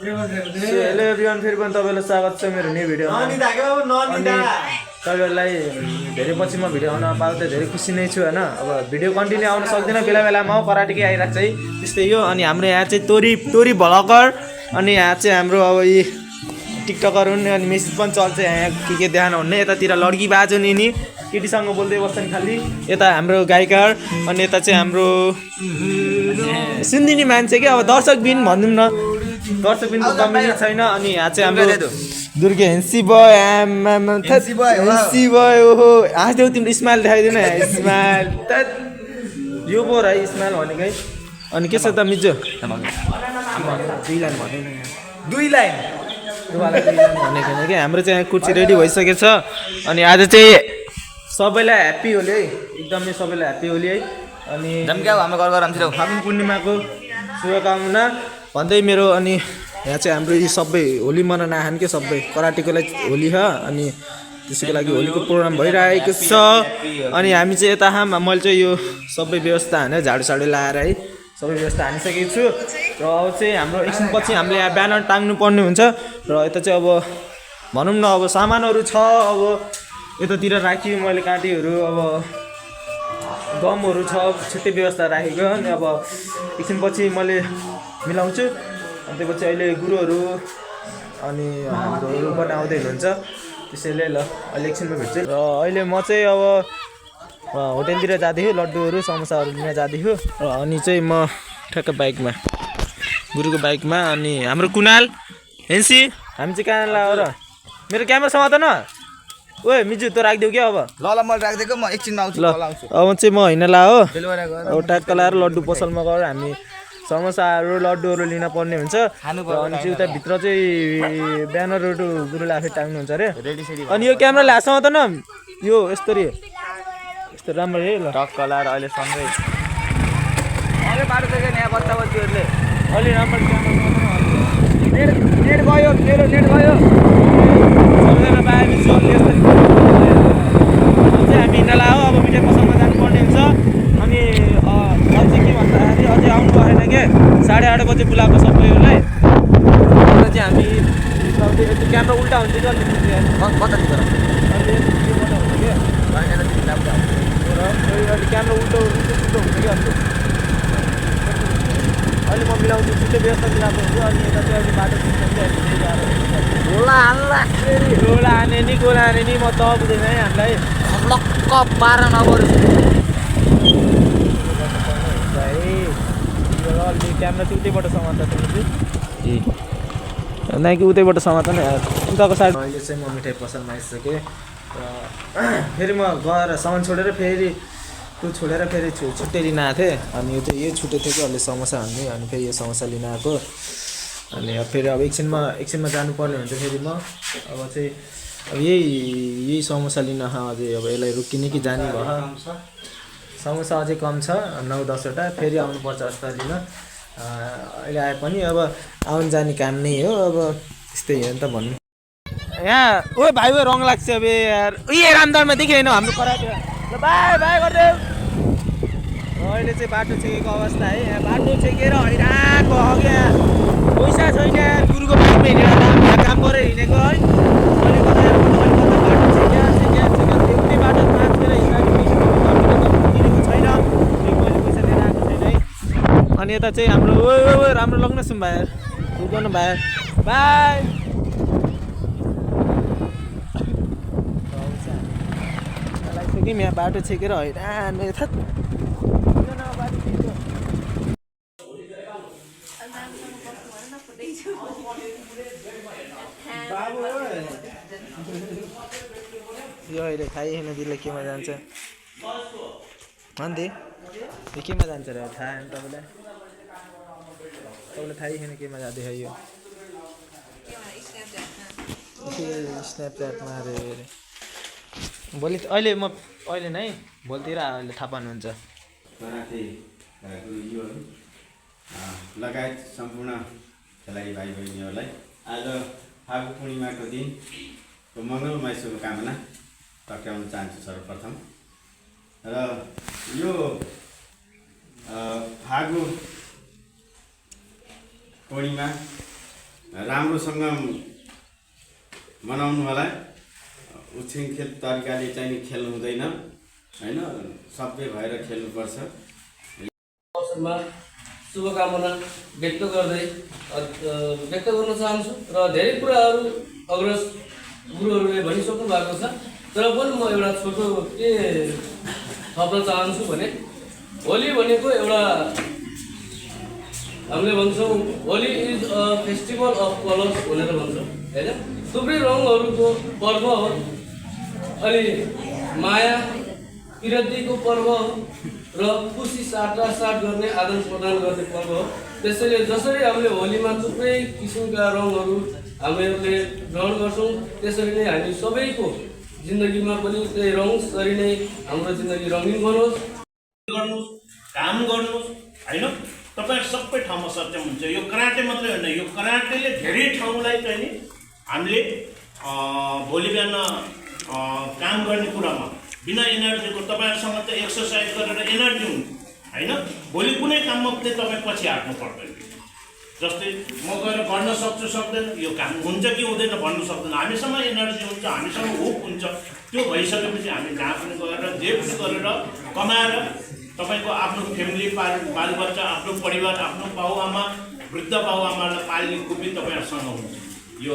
Hello everyone, फेरि पनि तपाईँलाई स्वागत छ मेरो न्यू भिडियोमा। तपाईँहरूलाई धेरै पछि म भिडियो आउन पाउँदा धेरै खुसी नै छु होइन। अब भिडियो कन्टिन्यू आउन सक्दैन, बेला बेलामा कराटेकै आइरहेको छ है, त्यस्तै हो। अनि हाम्रो यहाँ चाहिँ तोरी भ्लगर, अनि यहाँ चाहिँ हाम्रो अब यी टिकटकर हुन्, अनि मेसेज पनि चल्छ यहाँ के देखान हुने। यतातिर लड्की बाजो नि केटीसँग बोल्दै बस्छन् खालि, यता हाम्रो गायिका, अनि यता चाहिँ हाम्रो सुनिदिने मान्छे क्या, अब दर्शकबिन भनौँ न, दर्शकबिनको कमी छैन। अनि यहाँ चाहिँ हाम्रो दुर्गे हेन्सी बोय, हेन्सी बोय, ओहो हाँस्देऊ, तिम्रो स्माइल देखाइदिनु न, स्माइल यो पो है स्माइल भनेको है। अनि के छ त मिजो, दुई लाइन भनेको कि हाम्रो चाहिँ कुर्सी रेडी भइसकेको छ। अनि आज चाहिँ सबैलाई ह्याप्पी होली है, एकदमै सबैलाई ह्याप्पी होली है। अनि फागुन पूर्णिमाको शुभकामना भन्दै मेरो, अनि यहाँ चाहिँ हाम्रो यी सबै होली मनाउन नआखान के सबै कराटेको लागि होली छ, अनि त्यसैको लागि होलीको प्रोग्राम भइरहेको छ। अनि हामी चाहिँ यता मैले चाहिँ यो सबै व्यवस्था होइन, झाडुसाडु लाएर है सबै व्यवस्था हानिसकेको छु। र अब चाहिँ हाम्रो एकछिनपछि हामीले यहाँ ब्यानर टाङ्नु पर्ने हुन्छ। र यता चाहिँ अब भनौँ न, अब सामानहरू छ, अब यतातिर राखेँ मैले काँटीहरू, अब गमहरू छ, छुट्टै व्यवस्था राखेको। अनि अब एकछिनपछि मैले मिलाउँछु। अनि त्यसपछि अहिले गुरुहरू अनि हाम्रोहरू पनि आउँदै हुनुहुन्छ, त्यसैले ल अहिले एकछिनमा भेट्छु। र अहिले म चाहिँ अब होटेलतिर जाँदैछु, लड्डुहरू समोसाहरू लिन जाँदैछु। र अनि चाहिँ म ठ्याक्क बाइकमा, गुरुको बाइकमा। अनि हाम्रो कुनाल हेन्सी, हामी चाहिँ कहाँ लाग्यो र, मेरो क्यामेरा समात न, ओए मिजु त राखिदेऊ क्या। अब ल मैले राखिदिएको, म एकछिनमा आउँछु। ल अब चाहिँ म होइन ला हो, अब ट्याक्क लाएर लड्डु पसलमा गएर हामी समोसाहरू लड्डुहरू लिन पर्ने हुन्छ। अनि चाहिँ उताभित्र चाहिँ ब्यानरहरू गुरुले आफै टाङ्नुहुन्छ अरे। अनि यो क्यामेरा ल्यासम्म त न, यो यस्तो राम्रो है। ल टक्क लाएर अहिले सँगै अझै बाटो छ क्या यहाँ बच्चाबच्चीहरूले, अलि राम्रो क्यामेरा नेट गयो, मेरो नेट गयो, सबैजना बाहिर निस्कियो यस्तो। चाहिँ हामी हिँड्न लाग्यो, अब मिठाई पसलमा जानुपर्ने हुन्छ। अनि अझै के भन्दाखेरि अझै आउनु भएन क्या, 8:30 बजे बोलाएको सबैहरूलाई। र चाहिँ हामी त्यो क्यामेरा उल्टा हुन्छ कि अलिक कतातिर अहिले क्यामेरा उल्टो हुन्छ कि अन्त अहिले म मिलाउँछु, छिट्टो व्यवस्था मिलाएको हुन्छु। अनि यता चाहिँ अहिले बाटो गोला हाने नि गोला हाने नि, म त बुझेन है हामीलाई लक्क पार नगर्नु अलि क्यामेरा चाहिँ उतैबाट समात ए नाइ कि उतैबाट समात न उताको साइड। अहिले चाहिँ म मिठाई पसलमा आइसकेँ। र फेरि म गएर सामान छोडेर फेरि त्यो छोडेर फेरि छुट्टै लिन आएको थिएँ। अनि यो चाहिँ यही छुट्टै थियो कि अहिले समोसा हान्ने, अनि फेरि यो समोसा लिन आएको। अनि फेरि अब एकछिनमा जानुपर्ने हुन्छ फेरि म। अब चाहिँ अब यही समोसा लिन अझै अब यसलाई रोकिने कि जाने भयो। समोसा अझै कम छ, 9-10वटा, फेरि आउनुपर्छ जस्तो लिन। अहिले आए पनि अब आउनु जाने काम नै हो, अब त्यस्तै हो नि त भन्नु। यहाँ ओ भाइ ओ रङ लाग्छ अब यार, उयो रामदारमा देखिएन हाम्रो कराटे। ल बाई बाई गरिदेऊ। अहिले चाहिँ बाटो छेकेको अवस्था है, यहाँ बाटो छेकेर हैरान भयो क्या, पैसा छैन गुरुको बाइकमा हिँडेर काम गरेर हिँडेको है। अहिले कता बाटो छेक्या एउटै बाटो मान्छेर हिँडेको छैन, मैले पैसा लिएर आएको छैन है। अनि यता चाहिँ हाम्रो ओ राम्रो लग्न सुन भाइ, गर्नु भाइ बाई। लाग्छ कि यहाँ बाटो छेकेर हैरान यता यो अहिले थाहै छैन दिदीले केमा जान्छ अन्ते यो केमा जान्छ र थाहा छैन तपाईँलाई थाहै छैन केमा जाँदैछ यो स्न्यापच्याटमा अरे भोलि अहिले म अहिले नै भोलितिर अहिले थाहा पाउनुहुन्छ। लगायत सम्पूर्ण खेलाडी भाइ बहिनीहरूलाई आज फागु पूर्णिमाको दिनको मङ्गलमय शुभकामना टक्राउन चाहन्छु सर्वप्रथम। र यो फागु पूर्णिमा राम्रोसँग मनाउनु होला। उछिङखेल तरिकाले चाहिँ नि खेल्नु हुँदैन हैन, सबै भएर खेल्नुपर्छ। अवसरमा शुभकामना व्यक्त गर्न चाहन्छु र धेरै कुराहरू अग्रज गुरुहरूले भनिसक्नु भएको छ, तर पनि म एउटा छोटो के थप्न चाहन्छु भने होली भनेको एउटा हामीले भन्छौँ Holi is a festival of colours भनेर भन्छौँ होइन। थुप्रै रङहरूको पर्व हो अनि माया विरतिको पर्व हो र खुसी साटासाट गर्ने आदान प्रदान गर्ने पर्व हो। त्यसैले जसरी हामीले होलीमा थुप्रै किसिमका रङहरू हामीहरूले ग्रहण गर्छौँ, त्यसरी नै हामी सबैको जिन्दगीमा पनि त्यही रङसरी नै हाम्रो जिन्दगी रङ्गिन बनोस्। काम गर्नुहोस् होइन। तपाईँ सबै ठाउँमा सक्षम हुन्छ। यो कराटे मात्रै होइन, यो कराटेले धेरै ठाउँलाई चाहिँ नि हामीले भोलि बिहान काम गर्ने कुरामा बिना एनर्जीको तपाईँहरूसँग त एक्सर्साइज गरेर एनर्जी हुन्छ होइन। भोलि कुनै काममा पनि तपाईँ पछि हट्नु पर्दैन। जस्तै म गएर गर्न सक्छु सक्दैन, यो काम हुन्छ कि हुँदैन भन्नु सक्दैन। हामीसँग एनर्जी हुन्छ, हामीसँग होप हुन्छ। त्यो भइसकेपछि हामी जहाँ पनि गएर जे पनि गरेर कमाएर तपाईँको आफ्नो फ्यामिली बालबच्चा, आफ्नो परिवार, आफ्नो बाउआमा, वृद्ध बाउआमालाई पाल्ने खुबी तपाईँहरूसँग हुन्छ। यो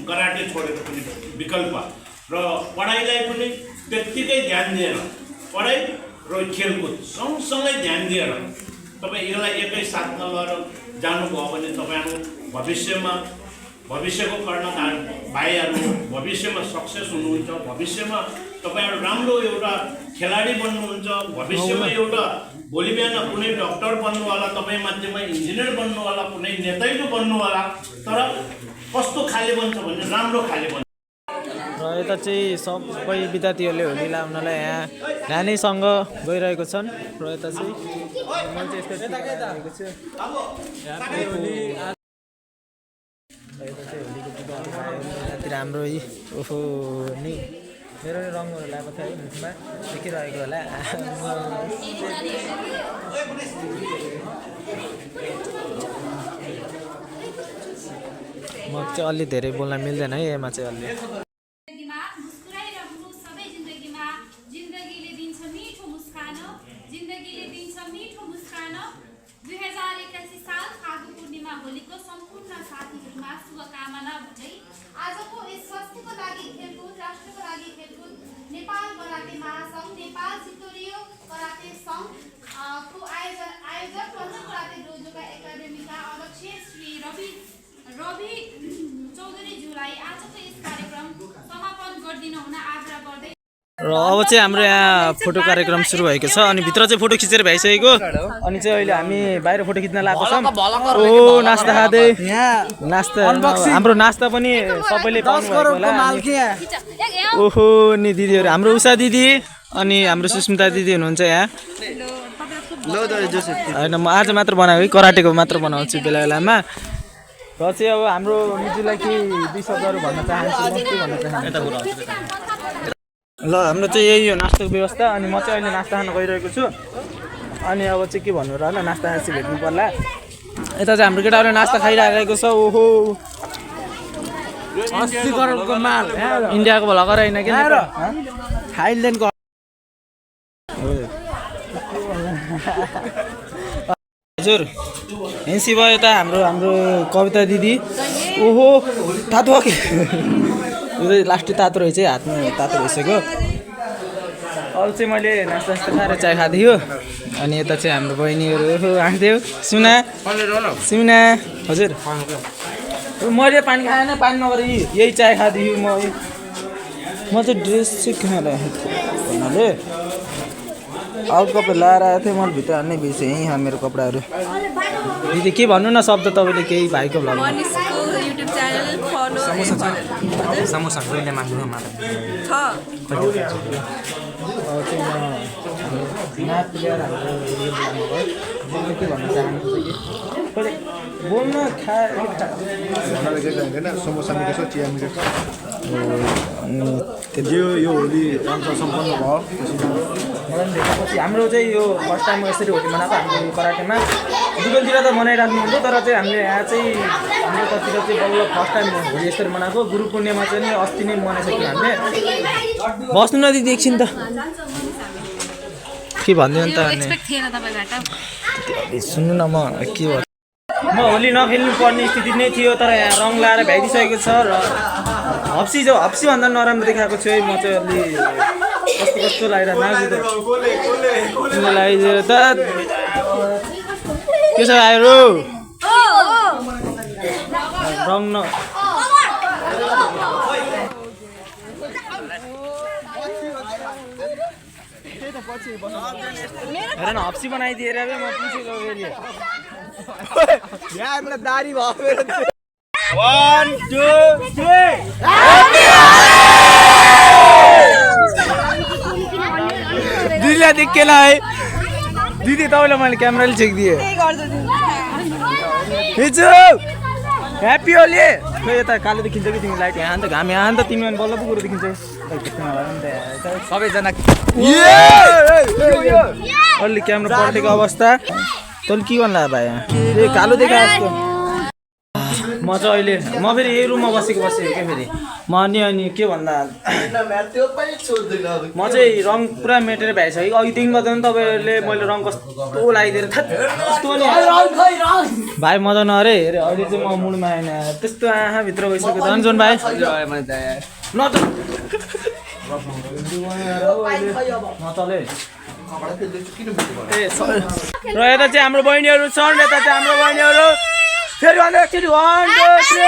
कराटे छोडेर पनि विकल्प र पढाइलाई पनि त्यत्तिकै ध्यान दिएर, पढाइ र खेलकुद सँगसँगै ध्यान दिएर तपाईँ यसलाई एकै साथमा लगेर जानुभयो भने तपाईँहरू भविष्यको कर्णधार भाइहरू भविष्यमा सक्सेस हुनुहुन्छ। भविष्यमा तपाईँहरू राम्रो एउटा खेलाडी बन्नुहुन्छ। भविष्यमा एउटा भोलि बिहान कुनै डक्टर बन्नु होला, तपाईँ माध्यममा इन्जिनियर बन्नु होला, कुनै नेतैलो बन्नु होला। तर कस्तो खाले बन्छ भने राम्रो खाले बन्छ। र यता चाहिँ सबै विद्यार्थीहरूले होली लाउनलाई यहाँ नानीसँग गइरहेको छन् र यता चाहिँ मैले चाहिँ यस्तो गएको छु। यता चाहिँ होलीको टिका राम्रो ओहो नि मेरो नि रङहरू लगाएको थियो है, मुखमा देखिरहेको होला। म चाहिँ अलि धेरै बोल्न मिल्दैन है यसमा चाहिँ अलि। होलीको सम्पूर्ण साथीहरूमा शुभकामना भन्दै आजको यस स्वास्थ्यको लागि खेलकुद, राष्ट्रको लागि खेलकुद, नेपाल कराटे महासङ्घ, नेपाल सितोरियो कराटे सङ्घको आयोजक लन्डन कराटे डोजोका एकाडेमीका अध्यक्ष श्री रवि चौधरीज्यूलाई आजको यस कार्यक्रम समापन गरिदिनु हुन आग्रह गर्दै र अब चाहिँ हाम्रो यहाँ फोटो कार्यक्रम सुरु भएको छ अनि भित्र चाहिँ फोटो खिचेर भइसकेको अनि चाहिँ अहिले हामी बाहिर फोटो खिच्न लागेको छौँ। ओहो नास्ता खाँदै नास्ता हाम्रो नास्ता पनि सबैले पाउनुभएको होला। ओहो नि दिदीहरू हाम्रो उषा दिदी अनि हाम्रो सुस्मिता दिदी हुनुहुन्छ यहाँ। होइन म आज मात्र बनाएको है, कराटेको मात्र बनाउँछु बेला बेलामा। र चाहिँ अब हाम्रो मिजुलाई के दुई शब्दहरू भन्न चाहन्छु, म के भन्न चाहन्छु। ल हाम्रो चाहिँ यही हो नास्ताको व्यवस्था अनि म चाहिँ अहिले नास्ता खान गइरहेको छु अनि अब चाहिँ के भन्नु र होला, नास्ता खाएपछि भेट्नु पर्ला। यता चाहिँ हाम्रो केटाहरूले नास्ता खाइरहेको छ। ओहो 80 करोडको माल इन्डियाको भलगर होइन कि थाइल्यान्डको। हजुर हेन्सी भयो यता हाम्रो कविता दिदी। ओहो तातो के लास्टै तातो रहेछ है, हातमा तातो भइसक्यो। अरू चाहिँ मैले नास्ता खाएर चाय खाँदियो अनि यता चाहिँ हाम्रो बहिनीहरू आँट्थ्यो। सिउना हजुर मैले पानी खाएन, पानी नगएर यही चाय खाँदियो। म चाहिँ ड्रेस चाहिँ कहाँ राखेको भन्नाले आउट कपडा लाएर आएको थिएँ, मैले भित्र हाल्नै बिर्सेँ। यहीँ मेरो कपडाहरू। दिदी के भन्नु न शब्द तपाईँले केही भाइको vlog YouTube channel follow samosa कहिले माग्नु छ। नाच ल्याएर के भन्न चाहनुहुन्छ कि बोल्न समोसा मिठो छ, चिया मिठो छ। यो होली राम्रो सम्पन्न भयो मलाई पनि देखेपछि हाम्रो चाहिँ यो फर्स्ट टाइम यसरी होली मनाएको हाम्रो यो कराटेमा दुबईतिर त मनाइराख्नु हुन्थ्यो तर चाहिँ हामीले यहाँ चाहिँ हाम्रो कतिर चाहिँ बल्ल फर्स्ट टाइम होली यसरी मनाएको गुरु पूर्णिमा चाहिँ नि अस्ति नै मनाइसक्यो हामीले बस्नु नदिँदै एकछिन त के भन्दैन त सुन्नु न म के म होली नखेल्नु पर्ने स्थिति नै थियो तर यहाँ रङ लाएर भ्याइदिइसकेको छ र हप्सीभन्दा नराम्रो देखाएको छु है म चाहिँ अलि कस्तो कस्तो लागिरहेको त के छ आयो रङ न हेर न हप्सी बनाइदिएर म पुछेको फेरि यहाँ दारी भयो मेरो 1 2 3 दिदीलाई देखेला है दिदी तपाईँलाई मैले क्यामेराले चेकिदिएँ ह्याप्पी होली खै यता कालो देखिन्छ कि तिमी लाइट यहाँ त घाम यहाँ त तिमी बल्ल पो कुरो देखिन्छ सबैजना अलि क्यामेरा पल्टेको अवस्था तैँले के भन्नु भाइ यहाँ ए कालो देखा जस्तो म चाहिँ अहिले म फेरि यही रुममा बसेको क्या फेरि म अनि के भन्दा म चाहिँ रङ पुरा मेटेर भ्याइसकेँ अघिदेखि गर्दा पनि तपाईँहरूले मैले रङ कस्तो लगाइदिएर त्यस्तो नि भाइ मजा नअरे हेरे अहिले चाहिँ म मुडमा आएन त्यस्तो आँखाभित्र गइसक्यो धनजोन भाइ न त नचले र यता चाहिँ हाम्रो बहिनीहरू छन् यता चाहिँ हाम्रो बहिनीहरू फेरि भन्दा एकचोटि 1 2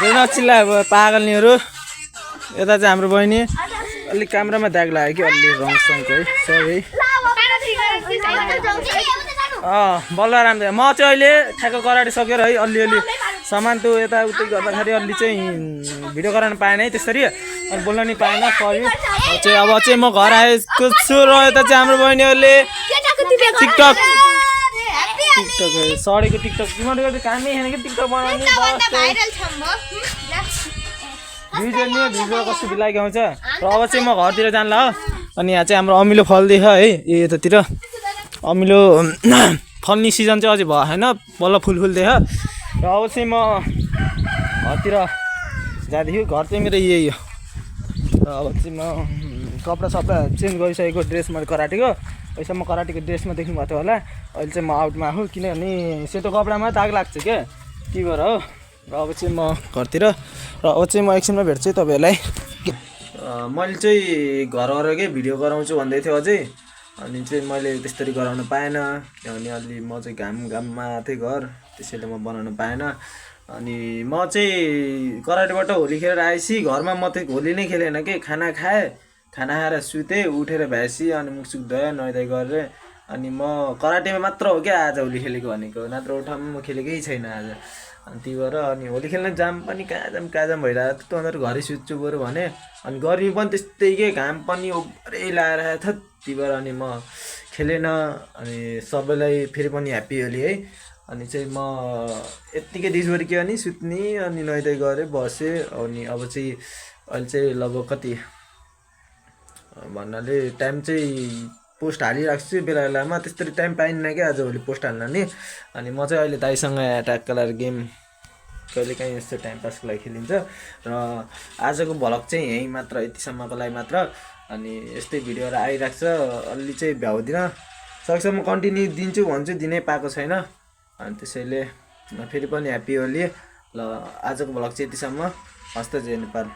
3 नचिल्ला अब पागलनीहरू यता चाहिँ हाम्रो बहिनी अलिक कामरामा दाग लाग्यो कि अलि रङसँगको है सबै बल्ल राम्रो म चाहिँ अहिले ठ्याक्क कराटे सकेर है अलिअलि सामान त यताउति गर्दाखेरि अलि चाहिँ भिडियो गराउन पाएन है त्यसरी अनि बोल्न नि पाएन सरी चाहिँ अब चाहिँ म घर आएको छु र यता चाहिँ हाम्रो बहिनीहरूले टिकटक सडेको टिकटक तिमीहरूको त कामै छैन कि टिकटक बनाउने भिडियो कस्तो भिलाइ आउँछ र अब चाहिँ म घरतिर जान्ला हो अनि यहाँ चाहिँ हाम्रो अमिलो फल देख है यतातिर अमिलो फल्ने सिजन चाहिँ अझै भयो होइन बल्ल फुल देख र अब चाहिँ म घरतिर जाँदैछु घर चाहिँ मेरो यही हो र अब चाहिँ म कपडा सपडा चेन्ज गरिसकेको ड्रेस मैले कराटेको पैसा म कराटेको ड्रेसमा देख्नु भएको थियो होला अहिले चाहिँ म आउटमा आफू किनभने सेतो कपडामा दाग लाग्छ क्या के भएर हो र अब चाहिँ म घरतिर र अब चाहिँ म एकछिनमा भेट्छु तपाईँहरूलाई मैले चाहिँ घरकै भिडियो गराउँछु भन्दै थियो अझै अनि चाहिँ मैले त्यस्तरी गराउन पाएन किनभने अलि म चाहिँ घाममा थिएँ घर त्यसैले म बनाउन पाएन अनि म चाहिँ कराटेबाट होली खेलेर आएपछि घरमा म चाहिँ होली नै खेलेन कि खाना खाएँ खाना खाएर सुतेँ उठेर भ्याएपछि अनि मुखसुख धोएँ नुहाइधुवाइ गरेँ अनि म कराटेमा मात्र हो क्या आज होली खेलेको भनेको नत्र ठाउँमा म खेलेकै छैन आज अनि त्यही भएर अनि होली खेल्न जाम पनि कहाँ जाम भइरहेको त्यो अन्त घरै सुत्छु बरु भने अनि गर्मी पनि त्यस्तै के घाम पनि ओभरै लाएर थत् त्यही भएर अनि म खेलेन अनि सबैलाई फेरि पनि ह्याप्पी होली है अनि चाहिँ म यत्तिकै दिसभरि के अनि सुत्ने अनि नुहाइधुवाइ गरेँ बसेँ अनि अब चाहिँ अहिले चाहिँ लगभग कति भन्नाले टाइम चाहिँ पोस्ट हालिरहेको छु बेला बेलामा त्यस्तरी टाइम पाइन्न क्या आज भोलि पोस्ट हाल्न नि अनि म चाहिँ अहिले दाइसँग एट्याक कलर गेम कहिले काहीँ यस्तो टाइम पासको लागि खेलिन्छ र आजको भ्लग चाहिँ यहीँ मात्र यतिसम्मको लागि मात्र अनि यस्तै भिडियोहरू आइरहेको छ अलि चाहिँ भ्याउँदिनँ सक्छ म कन्टिन्यू दिन्छु भन्छु दिनै पाएको छैन अनि त्यसैले फेरि पनि ह्याप्पी होली ल आजको भ्लग चाहिँ यतिसम्म हस्त जय नेपाल।